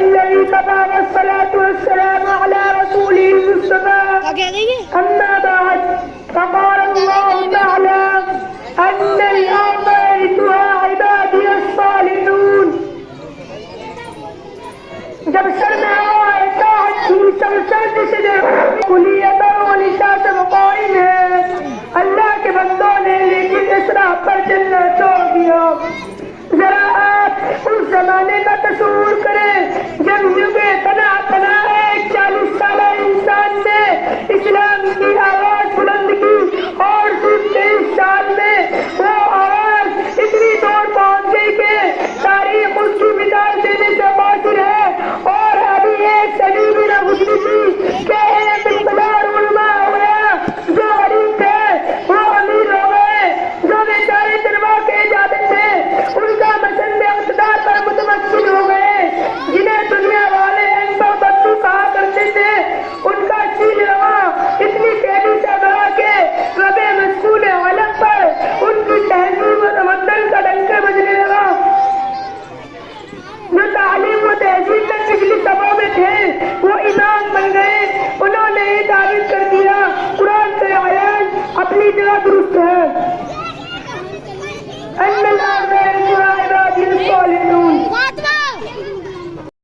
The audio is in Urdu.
الذي قضى والصلاة والسلام على رسوله المصطفى أما بعد فقال الله تعالى أن الأرض يرثها عبادي الصالحون. جب سر میں ہوا اطاعت کی سب سرد سے کلیت اور نشاط مقائم ہے اللہ کے بندوں نے، لیکن اس راہ پر چلنا چھوڑ دیا. ذرا آپ اس زمانے کا تصور کریں جب یوگے تنا 40 سالہ انسان نے اسلام کی آواز بلند کی اور صرف 23 سال میں وہ آواز اتنی دور پہنچ گئی کہ تاریخ اس کی مثال دینے سے قاصر ہے. اور ابھی ایک صدی بھی نہ گزری تھی کہ ایک انقلاب علماء ہو گیا. جو غریب تھے وہ امیر ہو گئے، جو بیچارے دربار کے اجازت تھے ان کا مسند اقتدار پر متمکن ہو گئے. جنہیں دنیا والے بدو کہا کرتے تھے ان کا سیل روا اتنی تیزی سے بڑھا کہ رب مسکون علم پر ان کی تہذیب و تمدن کا ڈنکا بجنے لگا. جو تعلیم و تہذیب تک پچھلی سبوں میں تھے وہ امام بن گئے. انہوں نے یہ ثابت کر دیا قرآن سے آیات اپنی جگہ درست ہے.